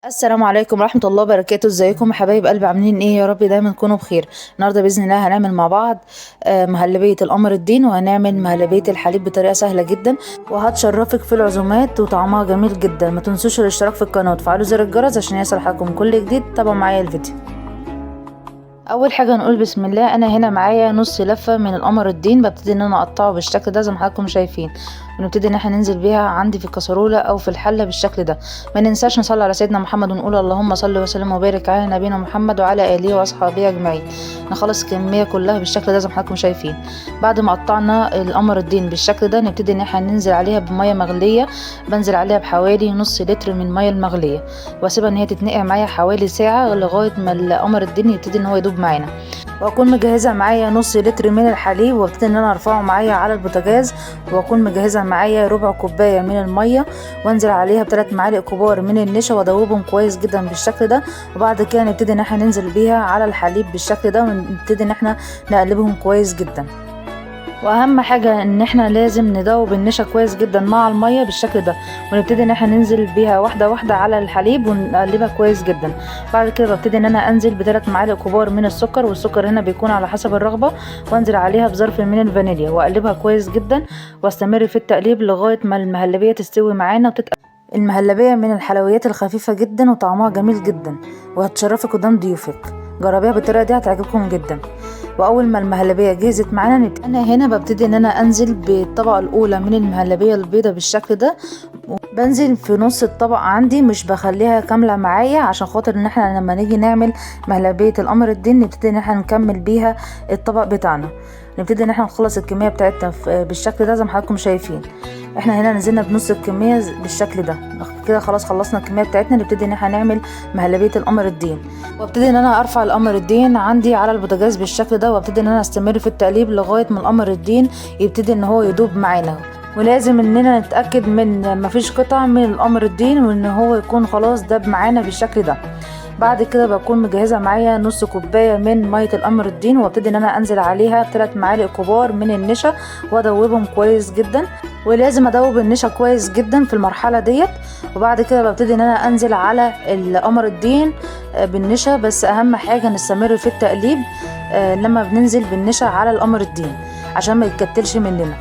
السلام عليكم ورحمة الله وبركاته. ازيكم يا حبايب قلبي؟ عاملين ايه؟ يا رب دايما تكونوا بخير. النهارده باذن الله هنعمل مع بعض مهلبية القمر الدين، وهنعمل مهلبية الحليب بطريقة سهلة جدا وهتشرفك في العزومات وطعمها جميل جدا. ما تنسوش الاشتراك في القناة وتفعلوا زر الجرس عشان يصل حقكم كل جديد. تابعوا معايا الفيديو. اول حاجه نقول بسم الله. انا هنا معايا نص لفه من القمر الدين، ببتدي ان انا اقطعه بالشكل ده زي ما حضراتكم شايفين، ونبتدي ان احنا ننزل بيها عندي في الكسرونه او في الحله بالشكل ده. ما ننساش نصلي على سيدنا محمد ونقول اللهم صل وسلم وبارك على نبينا محمد وعلى اله واصحابه اجمعين. نخلص الكميه كلها بالشكل ده زي ما حضراتكم شايفين. بعد ما قطعنا القمر الدين بالشكل ده نبتدي ان احنا ننزل عليها بميه مغليه. بنزل عليها بحوالي نص لتر من الميه المغليه، واسيبها ان هي تتنقع معايا حوالي ساعه لغايه ما القمر الدين يبتدي ان هو يدوب معانا. واكون مجهزه معايا نص لتر من الحليب، وابتدي ان انا ارفعه معايا على البوتاجاز، واكون مجهزه معايا ربع كوبايه من الميه، وانزل عليها ب3 معالق كبار من النشا وادوبهم كويس جدا بالشكل ده. وبعد كده نبتدي ان احنا ننزل بيها على الحليب بالشكل ده، ونبتدي ان احنا نقلبهم كويس جدا. واهم حاجه ان احنا لازم ندوب النشا كويس جدا مع الميه بالشكل ده، ونبتدي ان احنا ننزل بيها واحده واحده على الحليب ونقلبها كويس جدا. بعد كده ببتدي ان انا انزل ب3 معالق كبار من السكر، والسكر هنا بيكون على حسب الرغبه، وانزل عليها بظرف من الفانيليا واقلبها كويس جدا، واستمر في التقليب لغايه ما المهلبيه تستوي معانا المهلبيه من الحلويات الخفيفه جدا وطعمها جميل جدا، وهتشرفك قدام ضيوفك. جربيها بالطريقه دي هتعجبكم جدا. واول ما المهلبيه جهزت معانا انا هنا ببتدي ان انا انزل بالطبقه الاولى من المهلبيه البيضه بالشكل ده. بنزل في نص الطبق عندي، مش بخليها كامله معايا عشان خاطر ان احنا لما نيجي نعمل مهلبيه القمر الدين نبتدي ان احنا نكمل بيها الطبق بتاعنا. نبتدي ان احنا نخلص الكميه بتاعتنا بالشكل ده زي ما حضراتكم شايفين. احنا هنا نزلنا بنص الكميه بالشكل ده كده. خلاص خلصنا الكميه بتاعتنا. نبتدي ان احنا نعمل مهلبيه القمر الدين، وابتدي ان انا ارفع القمر الدين عندي على البوتاجاز بالشكل ده، وابتدي ان انا استمر في التقليب لغايه ما القمر الدين يبتدي ان هو يدوب معانا. ولازم اننا نتاكد من مفيش قطع من القمر الدين، وان هو يكون خلاص داب معانا بالشكل ده. بعد كده بكون مجهزه معايا نص كوبايه من ميه القمر الدين، وابتدي ان انا انزل عليها ب3 معالق كبار من النشا وادوبهم كويس جدا. ولازم ادوب النشا كويس جدا في المرحله ديت. وبعد كده ببتدي ان انا انزل على القمر الدين بالنشا، بس اهم حاجه نستمر في التقليب لما بننزل بالنشا على القمر الدين عشان ما يتكتلش مننا.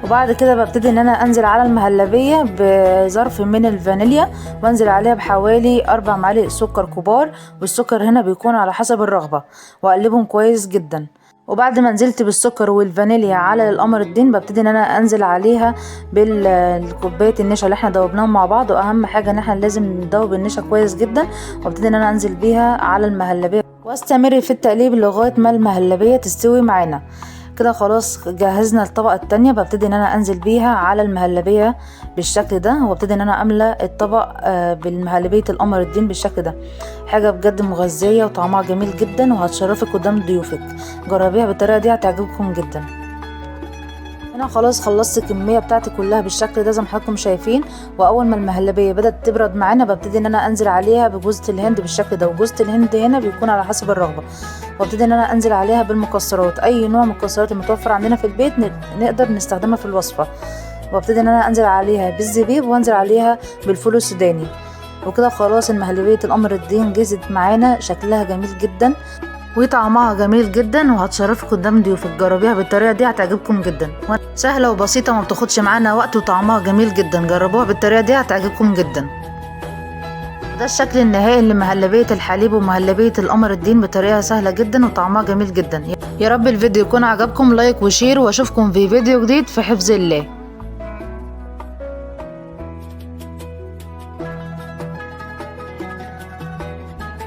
وبعد كده ببتدي ان انا انزل على المهلبيه بظرف من الفانيليا، وانزل عليها بحوالي 4 معالق سكر كبار، والسكر هنا بيكون على حسب الرغبه، واقلبهم كويس جدا. وبعد ما نزلت بالسكر والفانيليا على القمر الدين ببتدي ان انا انزل عليها بالكوبايه النشا اللي احنا دوبناهم مع بعض. واهم حاجه ان احنا لازم ندوب النشا كويس جدا، وابتدي ان انا انزل بيها على المهلبيه واستمر في التقليب لغايه ما المهلبيه تستوي معانا. كده خلاص جهزنا الطبقه التانية. ببتدي ان انا انزل بيها على المهلبيه بالشكل ده، وابتدي ان انا املى الطبق بالمهلبيه القمر الدين بالشكل ده. حاجه بجد مغذيه وطعمها جميل جدا، وهتشرفك قدام ضيوفك. جربيها بالطريقه دي هتعجبكم جدا. انا خلاص خلصت الكميه بتاعتي كلها بالشكل ده زي ما حضراتكم شايفين. واول ما المهلبيه بدات تبرد معانا ببتدي ان انا انزل عليها بجوزة الهند بالشكل ده، وجوزة الهند هنا بيكون على حسب الرغبه. وابتدي ان انا انزل عليها بالمكسرات، اي نوع من الكسرات المتوفر عندنا في البيت نقدر نستخدمها في الوصفه. وابتدي ان انا انزل عليها بالزبيب، وانزل عليها بالفول السوداني. وكده خلاص المهلبيه القمر الدين جهزت معانا. شكلها جميل جدا وطعمها جميل جدا، وهتشرفك قدام ضيوفك. جربيها بالطريقه دي هتعجبكم جدا، سهله وبسيطه وما بتاخدش معانا وقت، وطعمها جميل جدا. جربوها بالطريقه دي هتعجبكم جدا. ده الشكل النهائي لمهلبيه الحليب ومهلبيه القمر الدين بطريقه سهله جدا وطعمها جميل جدا. يا رب الفيديو يكون عجبكم. لايك وشير، واشوفكم في فيديو جديد في حفظ الله.